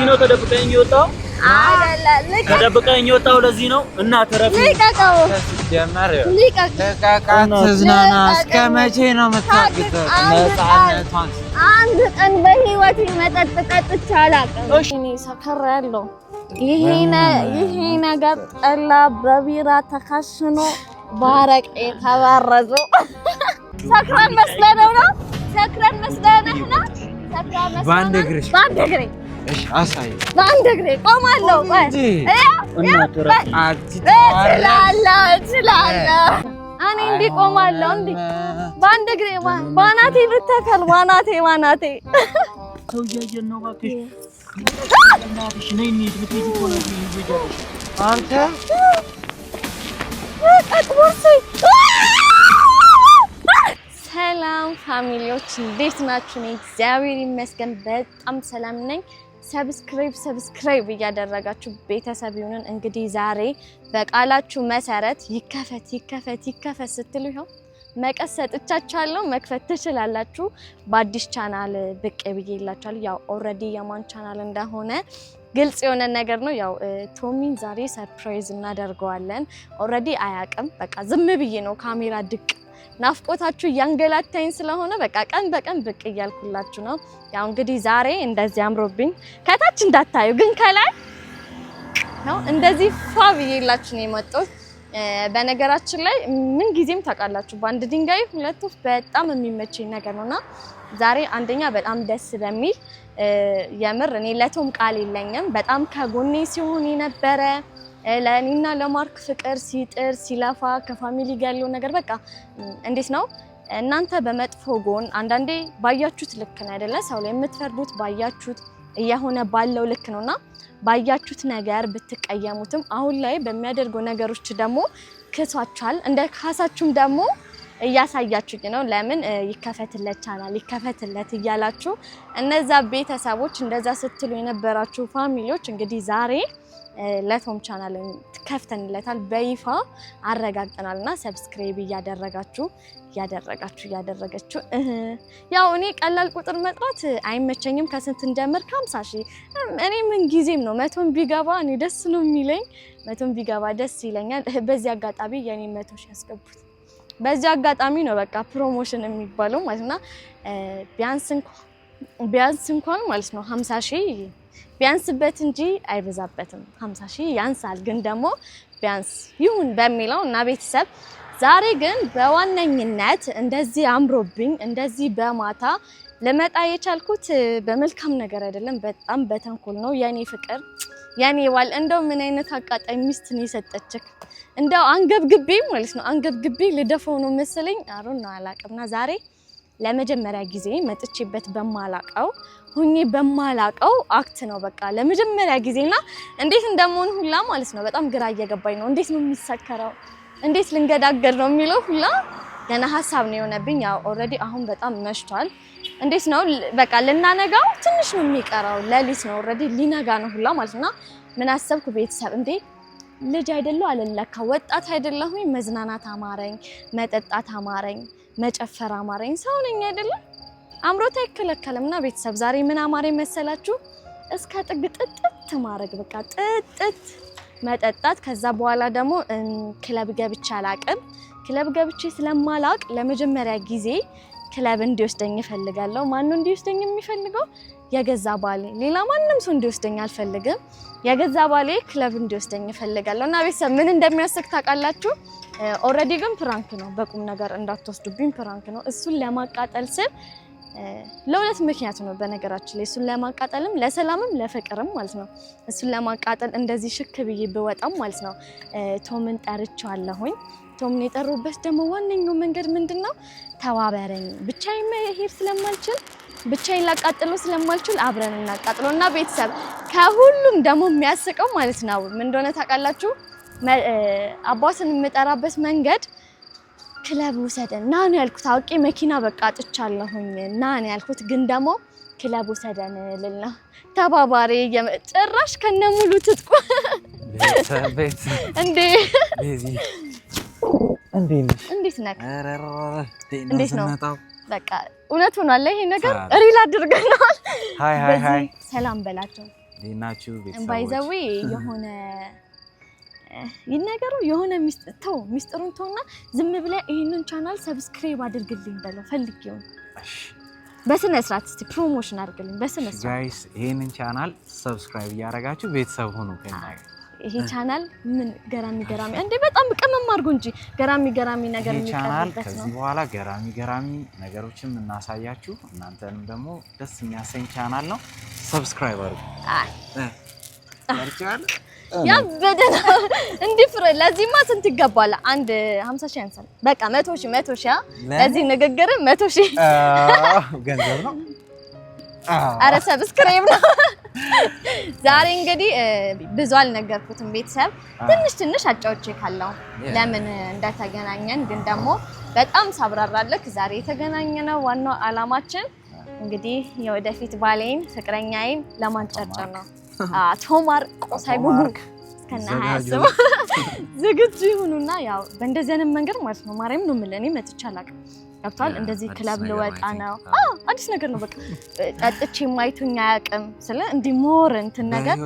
ለዚህ ነው ተደብቀኝ የወጣው አይደለ ተደብቀኝ የወጣው ለዚህ ነው እና ተረፍ ልቀቀው ጀመር ልቀቃት ዝናና እስከመቼ ነው የምታግተው ነፃነቷን አንድ ቀን በህይወቴ መጠጥ ጠጥቼ አላውቅም እኔ ሰክሬያለሁ ይሄ ነገር ጠላ በቢራ ተካሽኖ ባረቄ ተባረዙ ሰክረን መስለነው ነው ሰክረን መስለነህ ነው ሰክረን መስለነህ ባንድ እግሬ እሺ አሳይ ባንድ እግሬ ቆማለሁ እችላለሁ እኔ እንዲህ ቆማለሁ እንዲህ ባንድ እግሬ ባናቴ ልተከል ባናቴ ሰው እያየን ነው እባክሽ እናትሽ ነይ እንሂድ ብትይዝ እኮ ነው ይዘጃለሽ አንተ ሰላም ፋሚሊዎች እንዴት ናችሁ? እኔ እግዚአብሔር ይመስገን በጣም ሰላም ነኝ። ሰብስክራይብ እያደረጋችሁ ቤተሰብ ይሁንን። እንግዲህ ዛሬ በቃላችሁ መሰረት ይከፈት ስትሉ ይኸው መቀስ ሰጥቻችኋለሁ። መክፈት ትችላላችሁ። በአዲስ ቻናል ብቅ ብዬላችኋለሁ። ያው ኦልሬዲ የማን ቻናል እንደሆነ ግልጽ የሆነ ነገር ነው። ያው ቶሚን ዛሬ ሰርፕራይዝ እናደርገዋለን። ኦልሬዲ አያውቅም። በቃ ዝም ብዬ ነው ካሜራ ድቅ ናፍቆታችሁ ያንገላታኝ ስለሆነ በቃ ቀን በቀን ብቅ እያልኩላችሁ ነው። ያው እንግዲህ ዛሬ እንደዚህ አምሮብኝ ከታች እንዳታዩ ግን ከላይ ነው እንደዚህ ፏ ብዬላችሁ ነው የመጣሁት። በነገራችን ላይ ምን ጊዜም ታውቃላችሁ በአንድ ድንጋይ ሁለት ወፍ በጣም የሚመቸኝ ነገር ነውና ዛሬ አንደኛ በጣም ደስ በሚል የምር እኔ ለቶም ቃል የለኝም በጣም ከጎኔ ሲሆን የነበረ ለእኔና ለማርክ ፍቅር ሲጥር ሲለፋ ከፋሚሊ ጋር ያለው ነገር በቃ እንዴት ነው እናንተ በመጥፎ ጎን አንዳንዴ ባያችሁት ልክ ነው አይደለ ሰው ላይ የምትፈርዱት ባያችሁት እየሆነ ባለው ልክ ነውና ባያችሁት ነገር ብትቀየሙትም አሁን ላይ በሚያደርገው ነገሮች ደግሞ ክሷቻል እንደ ካሳችሁም ደግሞ እያሳያችሁኝ ነው። ለምን ይከፈትለት ቻናል ይከፈትለት እያላችሁ እነዛ ቤተሰቦች እንደዛ ስትሉ የነበራችሁ ፋሚሊዎች እንግዲህ ዛሬ ለቶም ቻናል ከፍተንለታል በይፋ አረጋግጠናልና ሰብስክራይብ እያደረጋችሁ ያው እኔ ቀላል ቁጥር መጥራት አይመቸኝም። ከስንት እንደምር ከ50,000 እኔ ምን ጊዜም ነው 100 ቢገባ እኔ ደስ ነው የሚለኝ 100 ቢገባ ደስ ይለኛል። በዚህ አጋጣሚ የኔ 100,000 ያስገቡት በዚህ አጋጣሚ ነው በቃ ፕሮሞሽን የሚባለው ማለትና ቢያንስ እንኳን ማለት ነው 50,000 ቢያንስበት እንጂ አይበዛበትም 50,000 ያንሳል ግን ደግሞ ቢያንስ ይሁን በሚለው እና ቤተሰብ ዛሬ ግን በዋነኝነት እንደዚህ አምሮብኝ እንደዚህ በማታ ለመጣ የቻልኩት በመልካም ነገር አይደለም በጣም በተንኮል ነው። የኔ ፍቅር የኔ ዋል እንደው ምን አይነት አቃጣይ ሚስት ነው የሰጠችክ እንደው አንገብግቤ ማለት ነው አንገብግቤ ልደፈው ነው መሰለኝ አሮና አላቅምና ዛሬ ለመጀመሪያ ጊዜ መጥቼበት በማላቀው አክት ነው በቃ ለመጀመሪያ ጊዜና እንዴት እንደምሆን ሁላ ማለት ነው በጣም ግራ እየገባኝ ነው። እንዴት ነው የሚሰከረው እንዴት ልንገዳገድ ነው የሚለው ሁላ ገና ሐሳብ ነው የሆነብኝ። ያው ኦልሬዲ አሁን በጣም መሽቷል። እንዴት ነው በቃ ልናነጋው ትንሽ ነው የሚቀረው ለሊት ነው ኦልሬዲ ሊነጋ ነው ሁላ ማለትና ምን አሰብኩ ቤተሰብ እንዴ ልጅ አይደለው አለለካ ወጣት አይደለሁኝ መዝናናት አማረኝ መጠጣት አማረኝ መጨፈር አማረኝ ሰው ነኝ አይደለ አምሮት አይከለከለምና ቤተሰብ ዛሬ ምን አማረኝ መሰላችሁ እስከ ጥግ ጥጥት ማረግ በቃ ጥጥት መጠጣት ከዛ በኋላ ደግሞ ክለብ ገብቼ አላቅም ክለብ ገብቼ ስለማላቅ ለመጀመሪያ ጊዜ ክለብ እንዲወስደኝ እፈልጋለሁ። ማን ነው እንዲወስደኝ የሚፈልገው የገዛ ባሌ ሌላ ማንንም ሰው እንዲወስደኝ አልፈልግም። የገዛ ባሌ ክለብ እንዲወስደኝ እፈልጋለሁ እና ቤተሰብ ምን እንደሚያስክ ታውቃላችሁ? ኦልሬዲ ግን ፕራንክ ነው በቁም ነገር እንዳትወስዱብኝ ፕራንክ ነው። እሱን ለማቃጠል ስል ለሁለት ምክንያት ነው በነገራችን ላይ እሱን ለማቃጠልም ለሰላምም ለፍቅርም ማለት ነው። እሱን ለማቃጠል እንደዚህ ሽክ ብዬ ብወጣም ማለት ነው ቶምን ጠርቻለሁኝ። ቶምን የጠሩበት ደግሞ ዋነኛው መንገድ ምንድነው ተባበረኝ ብቻዬን መሄድ ስለማልችል ብቻዬን ላቃጥለው ስለማልችል አብረን እናቃጥለውና ቤተሰብ ከሁሉም ደግሞ የሚያስቀው ማለት ነው ምን እንደሆነ ታውቃላችሁ? አባትን የምጠራበት መንገድ ክለብ ውሰደን ና ነው ያልኩት። አውቄ መኪና በቃ አጥቻለሁኝ ና ነው ያልኩት ግን ደግሞ ክለብ ውሰደን ልልና ተባባሪ ጭራሽ ከነሙሉ ትጥቁ እንዴ እንዴት ነህ? እንዴት ነው? በቃ እውነት ሆኗል ይሄ ነገር ሪል አድርገናል። ሃይ ሰላም በላቸው ሌናችሁ ቤተሰቦች ባይዘዌ የሆነ ይነገሩ የሆነ ሚስጥሩን ተውና ዝም ብለህ ይሄንን ቻናል ሰብስክራይብ አድርግልኝ በለው ፈልጊው በስነ ስርዓት እስቲ ፕሮሞሽን አድርግልኝ በስነ ስርዓት ጋይስ ይሄንን ቻናል ሰብስክራይብ ያደረጋችሁ ቤተሰብ ሆኑ ከኛ ይሄ ቻናል ምን ገራሚ እንዴ በጣም ቅመም አድርጎ እንጂ ገራሚ ነገር የሚቀርብበት ነው። ከዚህ በኋላ ገራሚ ነገሮችን እናሳያችሁ እናንተንም ደግሞ ደስ የሚያሰኝ ቻናል ነው። ሰብስክራይብ አድርጉ። ታርቻለ ያ በደና እንዴ ፍሬ ለዚህማ ስንት ይገባል? አንድ 50 ሺህ ያንሳል። በቃ 100 ሺህ ለዚህ ንግግር 100 ሺህ ገንዘብ ነው። አረ ሰብስክራይብ ነው። ዛሬ እንግዲህ ብዙ አልነገርኩትም ቤተሰብ ትንሽ አጫውቼ ካለው ለምን እንደተገናኘን ግን ደግሞ በጣም ሳብራራለክ ዛሬ የተገናኘነው ዋናው አላማችን እንግዲህ የወደፊት ባሌን ፍቅረኛዬን ለማንጨርጨር ነው። ቶማር ቆሳይ ጉጉ ከና ያሰው ዝግጁ ይሁኑና ያው በእንደዚህ አይነት መንገድ ማለት ነው ማርያም ነው የምልህ እኔ መጥቻለሁ ገብቷል እንደዚህ ክለብ ልወጣ ነው አዲስ ነገር ነው በቃ ጠጥቼ ማይቱኛ ያቀም ስለ እንዲ ሞር እንትን ነገር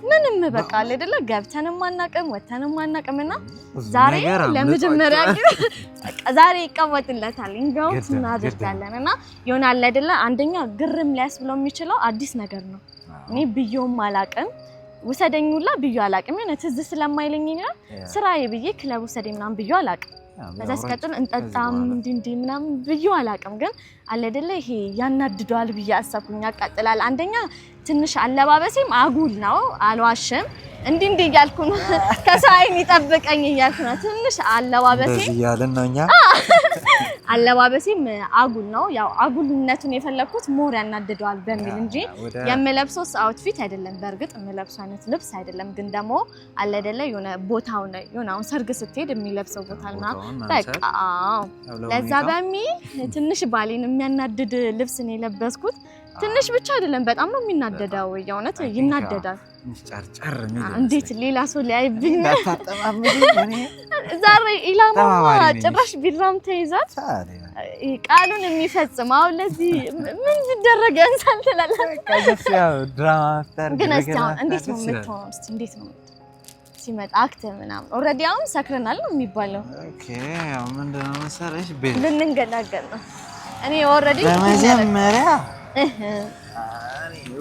ምንም በቃ አይደለ ገብተንም ማናቀም ወተንም ማናቀምና ዛሬ ለመጀመሪያ ዛሬ ይቀወጥለታል እንጋውት እናደርጋለንና ይሆናል አይደለ አንደኛ ግርም ሊያስብለው የሚችለው አዲስ ነገር ነው እኔ ብየውም አላቀም ወሰደኙላ ብዩ አላቀም የሆነ ትዝ ስለማይለኝኛ ስራዬ ብዬ ክለብ ወሰደኝ ምናምን ብዩ አላቀም ተስከቱን እንጠጣም እንዲ ምናምን ብዩ አላቀም ግን አለ አይደለ ይሄ ያናድዷል ብዬ አሰብኩኝ ያቃጥላል አንደኛ ትንሽ አለባበሴም አጉል ነው አልዋሽም እንዲ እያልኩ ነው ከሳይን ይጠብቀኝ እያልኩ ነው ትንሽ አለባበሴ ያለናኛ አለባበሴም አጉል ነው ያው አጉልነቱን የፈለኩት ሞር ያናድዷል በሚል እንጂ የምለብሰው አውትፊት አይደለም በርግጥ የምለብሰው አይነት ልብስ አይደለም ግን ደግሞ አለ አይደለ የሆነ ቦታው ነው የሆነው ሰርግ ስትሄድ የሚለብሰው ቦታና በቃ ለዛ በሚል ትንሽ ባሌን የሚያናድድ ልብስ ነው የለበስኩት ትንሽ ብቻ አይደለም በጣም ነው የሚናደዳው የእውነት ይናደዳል ጫርጫር ነው እንዴት ሌላ ሰው ሊያይብኝ ዛሬ ኢላማ ጭራሽ ቢራም ተይዛት ቃሉን የሚፈጽመው ለዚህ ምን ይደረግ እንሳል ተላላ ከዚህ ያው ድራማ አፍተር ግን እንዴት ነው የምትሆነው እስቲ እንዴት ነው ሲመጣ አክት ምናምን ኦሬዲ አሁን ሰክረናል ነው የሚባለው ኦኬ ያው ምንድነው መሰለሽ ቤት ልንገናገር ነው እኔ ኦሬዲ በመጀመሪያ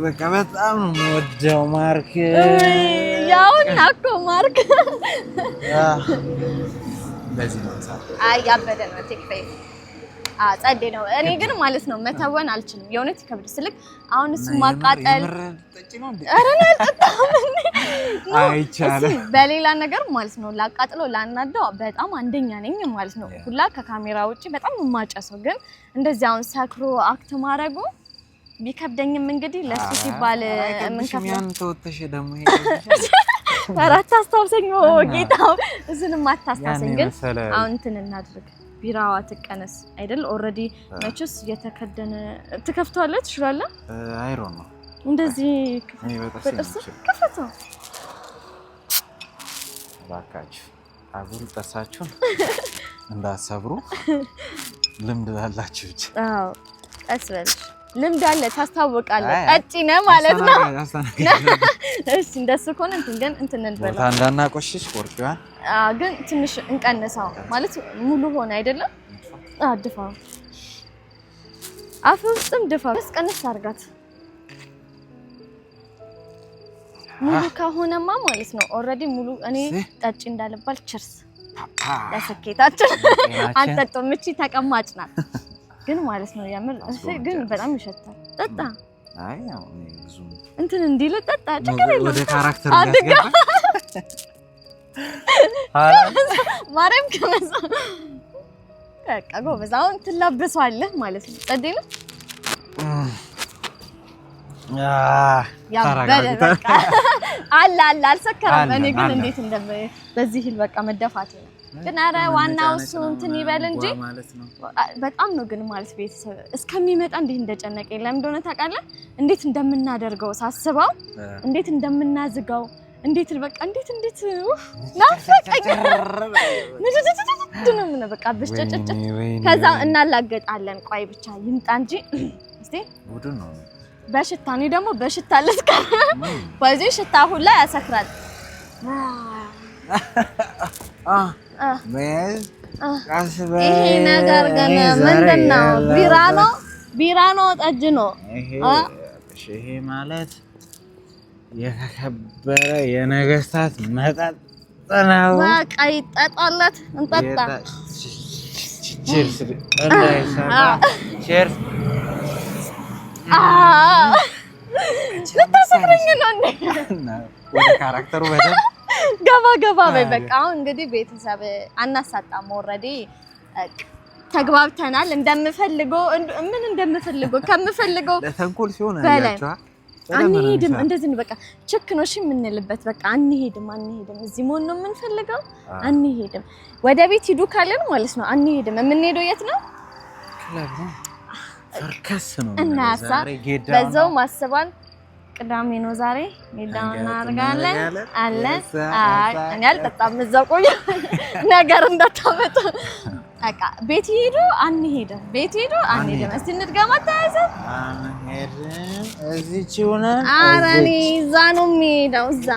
በቃ በጣም ነው የምወደው ማርክ ያው ናኮ ማርክ በዚህ ነው አይ ያበደ ነው ቴክፌ ጸዴ ነው እኔ ግን ማለት ነው መተወን አልችልም የእውነት ይከብድ ስልክ አሁን እሱ ማቃጠል አረና አይቻልም በሌላ ነገር ማለት ነው ላቃጥለው ላናደው በጣም አንደኛ ነኝ ማለት ነው ሁላ ከካሜራ ውጪ በጣም ማጨሰው ግን እንደዚህ አሁን ሰክሮ አክት ማረጉ ቢከብደኝም እንግዲህ ለሱ ሲባል ምን ከፈን ተወተሽ ደሞ አራት አስተዋሰኝ ጌታው እሱንም አታስታሰኝ ግን አሁን እንትን እናድርግ ቢራዋ ትቀነስ አይደል ኦሬዲ መችስ የተከደነ ትከፍቷለች ሽራለ አይሮ ነው እንደዚህ ከፈተው ባካችሁ አጉል ጠሳችሁን እንዳሰብሩ ልምድ ላላችሁ ብቻ አዎ ቀስበልሽ ልምድ አለ ታስታውቃለህ ጠጪ ነህ ማለት ነው እሺ እንደሱ ከሆነ እንትን እንበላ አንዳና ቆሽሽ ወርቂዋን ግን ትንሽ እንቀንሳው ማለት ሙሉ ሆነ አይደለም አድፋው አፍውስጥም ድፋው እስቀንስ አርጋት ሙሉ ከሆነማ ማለት ነው ኦሬዲ ሙሉ እኔ ጠጪ እንዳልባል ቸርስ ለስኬታችን አንጠጣው ምቺ ተቀማጭ ናት ግን ማለት ነው ያምር ግን በጣም ይሸታል ጠጣ አይ ያው ብዙ እንትን እንዲለ ጠጣ ችግር የለም ወደ ካራክተር ያስገባ ማርያም ከመሳ በቃ ጎበዝ አሁን ትላበሳለህ ማለት ነው ጠዴ ነው ያ በቃ አላ አልሰከረም እኔ ግን እንዴት በዚህ ሂል በቃ መደፋት ነው ግን አረ ዋናው እሱ እንትን ይበል እንጂ በጣም ነው ግን ማለት ቤተሰብ እስከሚመጣ እንዴት እንደጨነቀኝ ለምን እንደሆነ ታውቃለህ እንዴት እንደምናደርገው ሳስበው እንዴት እንደምናዝጋው እንዴት በቃ እንዴት ናፈቀኝ ነው በቃ ብስጨጨጭ ከዛ እናላገጣለን ቆይ ብቻ ይምጣ እንጂ እስቲ በሽታ እኔ ደግሞ በሽታ ልስከር በዚህ ሽታ ሁላ ያሰክራል ይሄ ነገር ግን ምንድነው ቢራ ነው ጠጅ ነው ይሄ ማለት የከበረ የነገስታት መጠጥ ነው በቃ ይጠጣለት እንጠጣ ቺርስ ቺርስ ልታሰክረኝ ነው እንዴ ወደ ካራክተሩ በደም ገባ በቃ አሁን እንግዲህ ቤተሰብ አናሳጣም ኦሬዲ ተግባብተናል እንደምፈልገው ምን እንደምፈልገው ከምፈልገው ለተንኮል ሲሆን ያያቻ አንሄድም እንደዚህ ነው በቃ ቸክ ነው እሺ የምንልበት በቃ አንሄድም እዚህ ሞን ነው የምንፈልገው አንሄድም ወደ ቤት ሂዱ ካለን ማለት ነው አንሄድም የምንሄደው የት ነው ክለብ ነው ፈርከስ ነው ዛሬ ጌዳ በዛው ማስባን ቅዳሜ ነው ዛሬ ጌዳው እናርጋለን አለ አይ እኔ አልጠጣም እዛው ቆይ ነገር እንዳታመጣ በቃ ቤት ሄዱ አንሄድም እስቲ እንድገማ ታያዘ አንሄድም እዚች ሆነ አራኒ እዛ ነው የምሄደው እዛ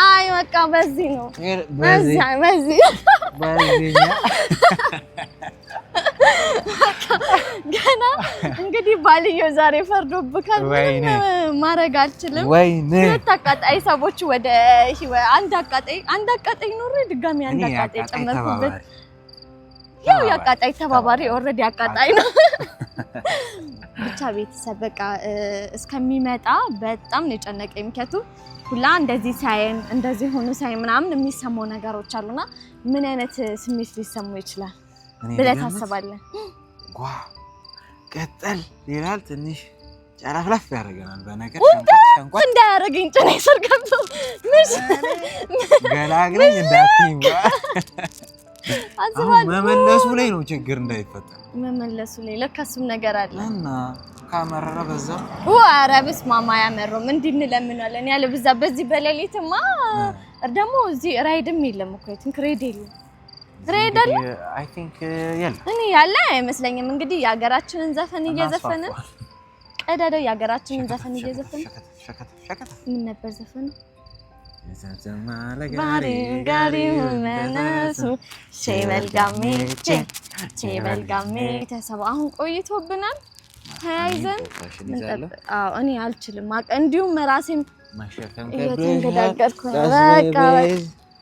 አይ በቃ በዚህ ነው በዚህ ገና እንግዲህ ባልየው ዛሬ ፈርዶብካል ማረግ አልችልም ተቃጣይ ሰዎች ወደ አንድ አቃጣይ ኖር ድጋሚ አንድ አቃጣይ ጨመርኩበት ያው ያቃጣይ ተባባሪ ኦሬዲ አቃጣይ ነው ብቻ ቤተሰብ በቃ እስከሚመጣ በጣም ነው የጨነቀኝ ምክንያቱም ሁላ እንደዚህ ሳይን እንደዚህ ሆኖ ሳይን ምናምን የሚሰማው ነገሮች አሉና ምን አይነት ስሜት ሊሰሙ ይችላል ብለህ ታስባለህ ጓ ቀጠል ይላል ትንሽ ጫራፍላፍ ያደርገናል በነገር ሸንቋ እንዳያረገኝ ጭኔ ሰርቀምቶ ምሽ ገላግለኝ እንዳትይኝ መመለሱ ላይ ነው ችግር እንዳይፈጠር መመለሱ ላይ ለካስም ነገር አለ እና ካመረረ በዛ ወራ በስማማ ያመረው እንዲን ለምናለን ያለ በዛ በዚህ በሌሊትማ ደግሞ እዚህ ራይድም የለም እኮ ትንክሬድ የለም ራይድ አለ አይ ቲንክ የለም እኔ ያለ አይመስለኝም እንግዲህ የሀገራችንን ዘፈን እየዘፈነ ቀዳዳ የሀገራችንን ዘፈን እየዘፈነ ምን ነበር ዘፈኑ ጋሪ መናሱ ሼበልጋሜ ተሰባ አሁን ቆይቶብናል ተያይዘን እኔ አልችልም እንዲሁም ራሴም ማሸከም እየተንገዳገድኩ በቃ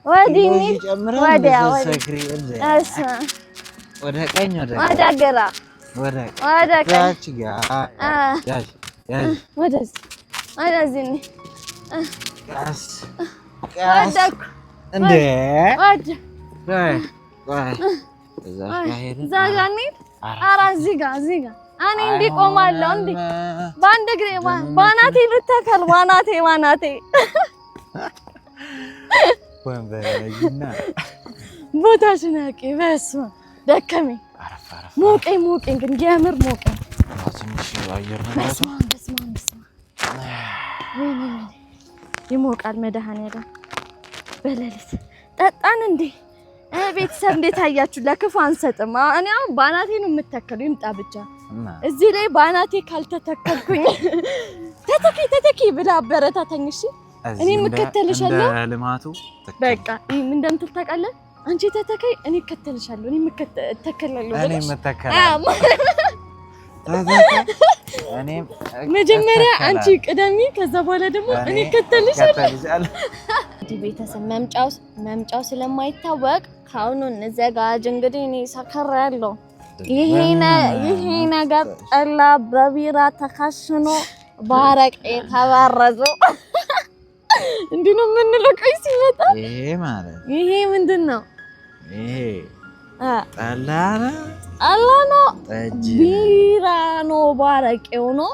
ወዲህ ወዲያ ወደ ቀኝ ወደ ግራ ወደ ታች ወደዚህ ቀስ እንደ እዛ ጋር እንሂድ ኧረ እዚህ ጋር እኔ እንዲህ ቆማለሁ እንዲህ በአንድ እግሬ ባናቴ ልተከል ባናቴ ወንበረኝና ቦታሽን አቂ በስመ ደከመኝ ሞቀኝ ግን የምር ሞቀኝ ትንሽ አየር ነው በስመ ይሞቃል መድኃኒዓለም በሌሊት ጠጣን እንዴ ቤተሰብ እንዴት አያችሁ ለክፉ አንሰጥም እኔ አሁን ባናቴ ነው የምተከለው ይምጣ ብቻ እዚህ ላይ ባናቴ ካልተተከልኩኝ ተተኪ ብላ አበረታታኝ እሺ እኔ ምከተልሻለሁ ለልማቱ በቃ ምን እንደምትል ታውቃለህ አንቺ ተተከይ እኔ እከተልሻለሁ እኔ እከተላለሁ እኔ እከተላለሁ እኔም መጀመሪያ አንቺ ቅደሚ ከዛ በኋላ ደግሞ እኔ እከተልሻለሁ ቤተሰብ መምጫው ስለማይታወቅ ካሁኑ እንዘጋጅ እንግዲህ እኔ ሰከራለሁ ይሄ ነገር ጠላ በቢራ ተካሽኖ ባረቄ ተባረዞ እንዲህ ነው የምንለው ቆይ ሲመጣ ይሄ ምንድነው ይሄ ጠላ ነው ቢራ ነው ባረቄው ነው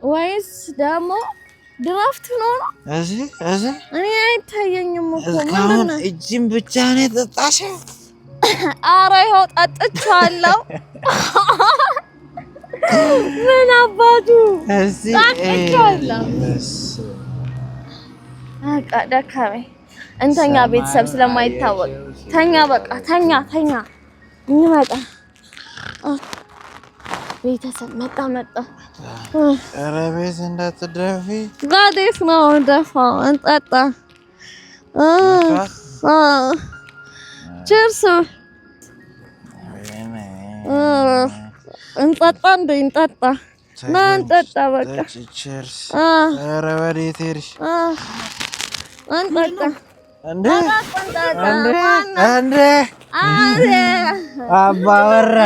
ወይስ ደግሞ ድራፍት ነው እኔ አይታየኝም እኮ ማለት ነው እጅም ብቻ ነው የጠጣሽው ኧረ ይኸው ጠጥቻለሁ ምን አባቱ ጠጥቻለሁ ደከመኝ እንተኛ ቤተሰብ ስለማይታወቅ ተኛ በቃ ተኛ ይመጣ ቤተሰብ መጣ ኧረ ቤት እንዳትደፊ ጋዴስ ነው ደፋው እንጠጣ ቺርስ እንጠጣ እንጠጣ ና እንጠጣ በቃ ቺርስ ኧረ ወዴት ሄድሽ እንጠጣ እንዴ አባወራ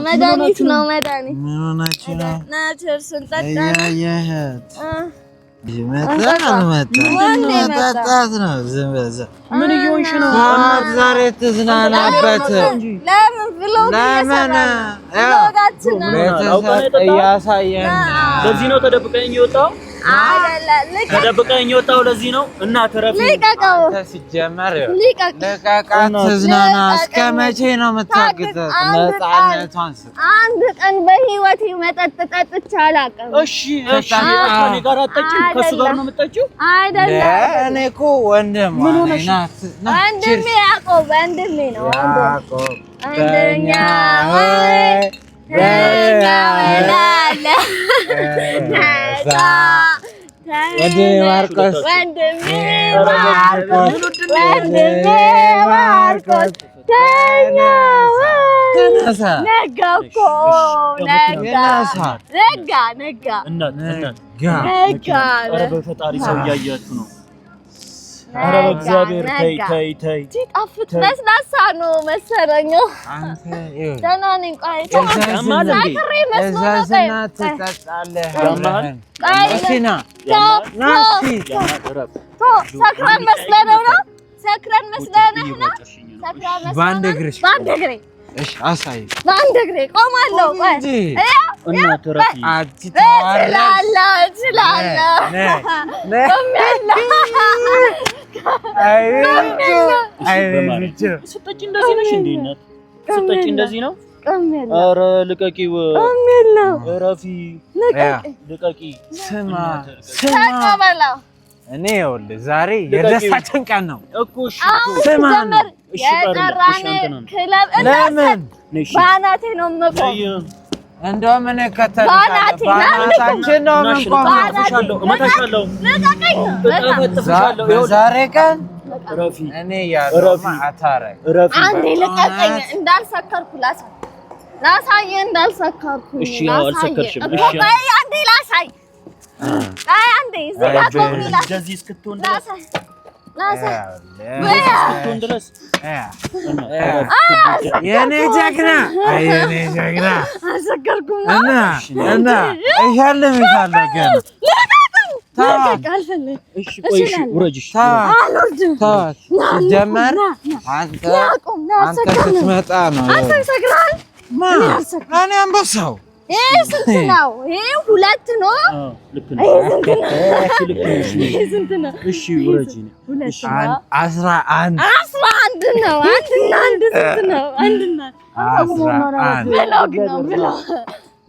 መድኃኒት ነው መድኃኒት ምን ሆናችሁ ነው ና ቺርስ እንጠጣ እያየህት መጠጣት ነው ዝም በዛ ምን እየሆንሽ ነው ዛሬ ትዝናናበት ለምን ብሎግ እያሳየን ለዚህ ነው ተደብቀኝ የወጣው ተደብቀኝ የወጣው ለዚህ ነው እና ተረፍ ሲጀመር ልቀቃት ትዝናና እስከ መቼ ነው የምታግተው ነፃነቷን አንድ ቀን በህይወቴ መጠጥ ጠጥቼ አላውቅም እሺ ከኔ ጋር አትጠጪም ከሱ ጋር ነው የምትጠጪው አይደለም እኔ እኮ ወንድም ወንድሜ ያዕቆብ ወንድሜ ነው ያዕቆብ አንደኛ ወንድሜ ማርቆስ ተነሳ ነጋ እኮ ነጋ ኧረ በፈጣሪ ሰው እያያችሁ ነው ኧረ በእግዚአብሔር ተይ ሲጣፍጥ ለስላሳ ነው መሰለኝ አንተ ደህና ነኝ ቆይ ሰክረን መስለነው ነው ሰክረን መስለነህ ነው በአንድ እግርሽ በአንድ እግሬ እሺ አሳይ በአንድ እግሬ ቆማለሁ ቆይ እና ተረፊ ስጠጪ እንደዚህ ነሽ እንዴ እናት ስጠጪ እንደዚህ ነው ኧረ ልቀቂው እረፊ ልቀቂ ስማ እኔ ይኸውልህ ዛሬ የደስታችን ቀን ነው እኮ እሺ ስማ የጠራን ክለብ ለምን ባናቴ ነው የምቆም እንደውም እኔ ከተልሻለሁ ባናታችን ነው የምንቆመው እመታሻለሁ ዛሬ ቀን እረፊ እኔ ያለው አታረግ አንዴ ልቀቀኝ እንዳልሰከርኩ ላሳይ እንዳልሰከርኩ እሺ አልሰከርሽም እሺ አንዴ ላሳይ አንዴ እንደዚህ እስክትሆን ድረስ የኔ ጀግና አልሰከርኩም እና እሸልምሻለሁ ገና ሲጀመር አንተ ስትመጣ ነው እኔ አንበሳው ይሄ ስንት ነው? ይሄ ሁለት ነው። ይሄ ስንት ነው? እሺ ውረጂ ነው። 11 ነው። አንድ ስንት ነው? አንድና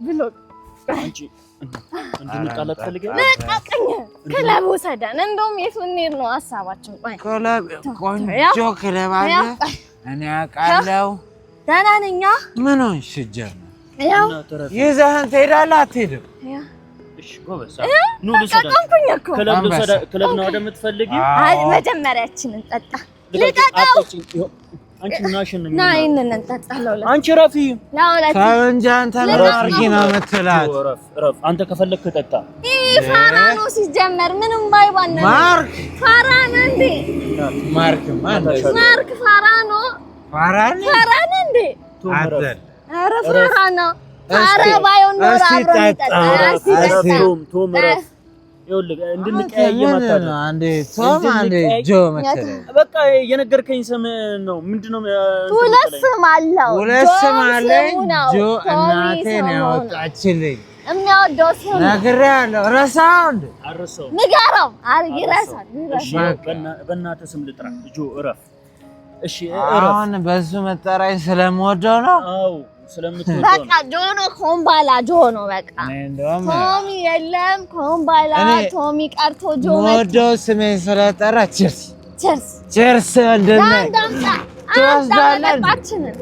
ብሎግ አንቺ እንድንጣላት ፈልገሽ ክለብ ወሰደን። እንደውም የት እንሂድ ነው ሀሳባችን? ቆይ ክለብ ቆንጆ ክለብ አለ እኔ አውቃለሁ። ደህና ነኝ። ምን ሆንሽ ጀመር ያው ይዘህን ትሄዳለህ አትሄድም? እሺ ጎበዝ ኑ ልሰዳችሁ ክለብ ነው እንደምትፈልጊው? አይ መጀመሪያችንን ጠጣ ልቀቀው። አንቺ ናሽን ነኝ ና ይሄንን እንጠጣለው። አንቺ ረፊ ላውላት ታንጃ አንተ ለማርኪ ነው የምትላት። ረፍ አንተ ከፈለክ ጠጣ። ይሄ ፋራ ነው ሲጀመር ምንም ባይባን ነው። ማርክ ፋራ ነው እንዴ? ማርክ ፋራ ነው። ፋራ ነው እንዴ? አደል ኧረ ፋራ ነው። ፋራ ባይሆን ነው አብረን እንጠጣ። ቶም ረፍ ይኸውልህ እንድንቀያየም አታድርግ። አንዴ ቶም አንዴ ጆ መሰለኝ። በቃ የነገርከኝ ስም ነው ምንድነው? ሁለት ስም አለው። ሁለት ስም አለኝ። ጆ እናቴ ነው ያወጣችልኝ። የሚያወደው ስም ነግሬሃለሁ። ረሳኸው እንዴ? አልረሳሁም። ንገረው። ይረሳል። በእናትህ ስም ልጥራ። ጆ እረፍ። እሺ አሁን በሱ መጠራኝ ስለምወደው ነው። አዎ ስለምትወደው በቃ ጆኖ ኮምባላ ጆኖ በቃ ቶሚ የለም ኮምባላ ቶሚ ቀርቶ ጆ ወደው ስሜ ስለጠራ ቸርስ እንደነ መጠጣችንን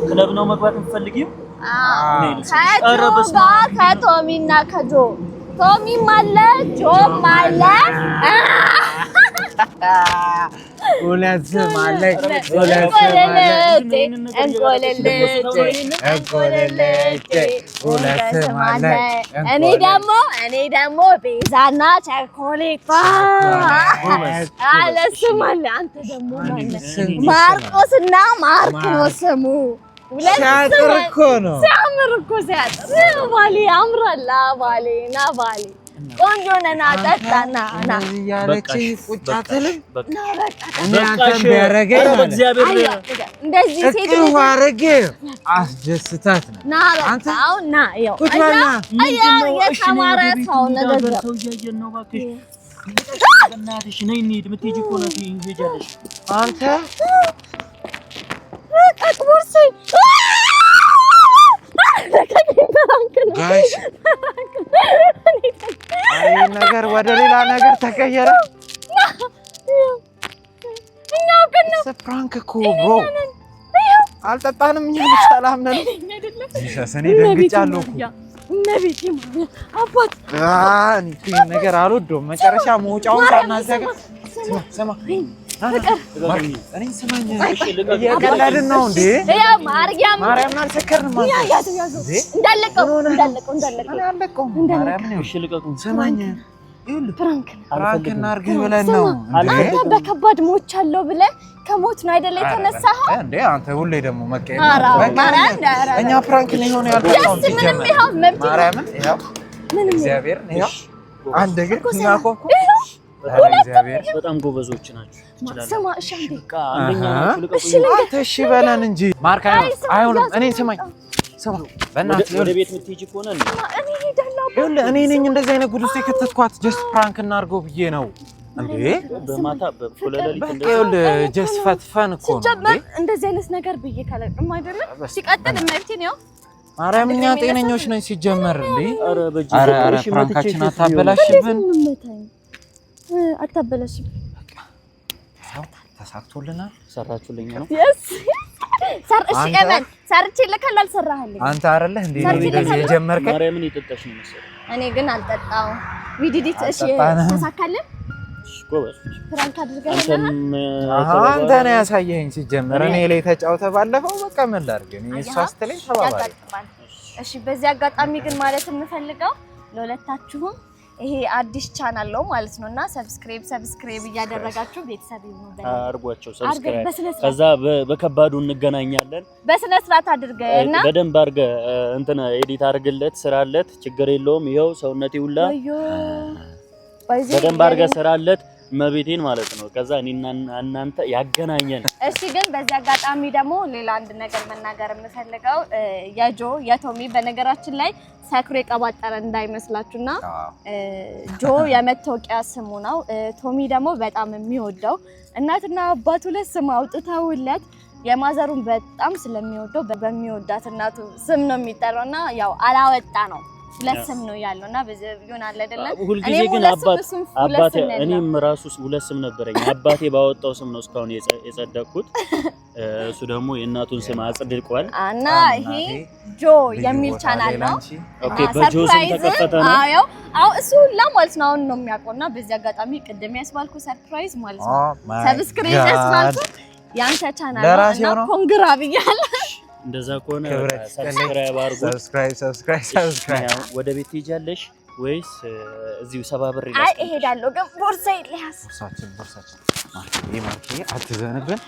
ክለብ ነው መግባት የምትፈልጊው? ከቶሚና ከጆ ቶሚም አለ ጆም አለ ሁለት ስም አለ እኔ ደግሞ ቤዛና ቸኮሌት አለ ስም አለ። አንተ ደግሞ ማርቆስና ማርክ ነው ስሙ። ሲያጥር እኮ ነው ሲያምር እኮ ሲያጥር ባሌ ያምራል። ባሌ ና ባሌ ቆንጆ ነና ጠጣና ና ያለች ቁጭ አትልም። እኔ አንተን ቢያረገኝ እንደዚህ ሴት ዋረጌ አስደስታት ነው። ና በቃ አሁን ና ይኸው ቁጭ በልና የተማረ ሰው ነገር ሰው እያየን ነው። እባክሽ በእናትሽ ነይ እንሂድ። የምትሄጂ እኮ ነው ትሄጃለሽ። አንተ ቀጥቦርሴ ጋይስ አይ ነገር ወደ ሌላ ነገር ተቀየረ። እኛው ግን ፕራንክ እኮ ብሮ አልጠጣንም። እኛ ሰላም ነን። ሰሰኔ ደንግጫለሁ እኮ ነብይ አባት እኔ ነገር አልወደውም። መጨረሻ መውጫውን ሳናዘጋ ስማ እኔ ስማኝ እየቀለድን ነው እንዴ? ማርያምን አልሰከርንም። ስማኝ ፕራንክ እናድርግ ብለን ነው በከባድ ሞቻለሁ ብለህ ከሞት ነው አይደለ የተነሳኸው እንዴ? አንተ ሁሌ ደግሞ እኛ ፕራንክ ነው የሆነ ያልኩት ማርያምን ይኸው እግዚአብሔር ይኸው አንድ ግን እናቆምኩ እግዚአብሔር በጣም ጎበዞች ናችሁ። ስማ እሺ አንዴ አንደኛ እሺ በለን እንጂ ማርካ አይሆንም። እኔን ስማኝ ስማ በእናትህ ወደ ቤት የምትሄጂ ከሆነ እኔ ነኝ እንደዚህ አይነት ጉድ ውስጥ የከተትኳት። ጀስት ፕራንክ እናድርገው ብዬ ነው እንዴ በማታ በፎለለሊት እንደዚህ ጀስት ፈትፈን እኮ ነው እንዴ እንደዚህ አይነት ነገር ብዬ ካለቅም አይደለም ሲቀጥል እመብቴ ነው ማርያም እኛ ጤነኞች ነን ሲጀመር እንዴ ኧረ ፕራንካችን አታበላሽብን አታበላሽም ተሳክቶልናል ሰራችሁልኝ ነው እሺ እመን ሰርቼ ለካል አልሰራህልኝ አንተ አይደለህ እንዴ እንደዚህ የጀመርከው ማርያምን ይጠጣሽ ነው መሰለኝ እኔ ግን አልጠጣው ቪዲዲት እሺ ተሳካልን ጎበዝ ፍራንክ አድርገህና አንተ ነህ ያሳየኸኝ ሲጀመር እኔ ላይ ተጫውተ ባለፈው በቃ ምን ላድርግ እኔ እሷ ስትለኝ ተባባሪ እሺ በዚህ አጋጣሚ ግን ማለት የምፈልገው ለሁለታችሁም ይሄ አዲስ ቻናል ነው ማለት ነውና ሰብስክራይብ እያደረጋችሁ ቤተሰብ ይሁኑ አርጓቸው ሰብስክራይብ ከዛ በከባዱ እንገናኛለን በስነ ስርዓት አድርገና በደንብ አርገ እንትን ኤዲት አርግለት ስራለት ችግር የለውም ይሄው ሰውነቴ ሁላ በደንብ አርገ ስራለት መቤቴን ማለት ነው ከዛ እኔና እናንተ ያገናኘን እሺ ግን በዚህ አጋጣሚ ደግሞ ሌላ አንድ ነገር መናገር የምፈልገው የቶሚ በነገራችን ላይ ሰክሮ የቀባጠረ እንዳይመስላችሁና ጆ የመታወቂያ ስሙ ነው ቶሚ ደግሞ በጣም የሚወደው እናትና አባቱ ለስም አውጥተውለት የማዘሩን በጣም ስለሚወደው በሚወዳት እናቱ ስም ነው የሚጠራውና ያው አላወጣ ነው ሁለስም ነው ያለውና በዚሁን አለ አይደለ እኔ ግን አባቴ እኔም ራሱ ሁለት ስም ነበረኝ አባቴ ባወጣው ስም ነው እስካሁን የጸደቅኩት እሱ ደግሞ የእናቱን ስም አጽድቋል እና ይሄ ጆ የሚል ቻናል ነው ኦኬ በጆ ስም ተከፈተ ነው አው እሱ ለማለት ነው አሁን ነው የሚያውቀውና በዚህ አጋጣሚ ቅድም ያስባልኩ ሰርፕራይዝ ማለት ነው ሰብስክራይብ ያስባልኩ ያንተ ቻናል ነው ኮንግራ ብያለሁ እንደዛ ከሆነ ሰብስክራይብ አድርጉ ሰብስክራይብ ወደ ቤት ትሄጃለሽ ወይስ እዚሁ ሰባብር ይላል አይ እሄዳለሁ ግን ቦርሳዬ ልያዝ ቦርሳችን ማርኬ አትዘንብን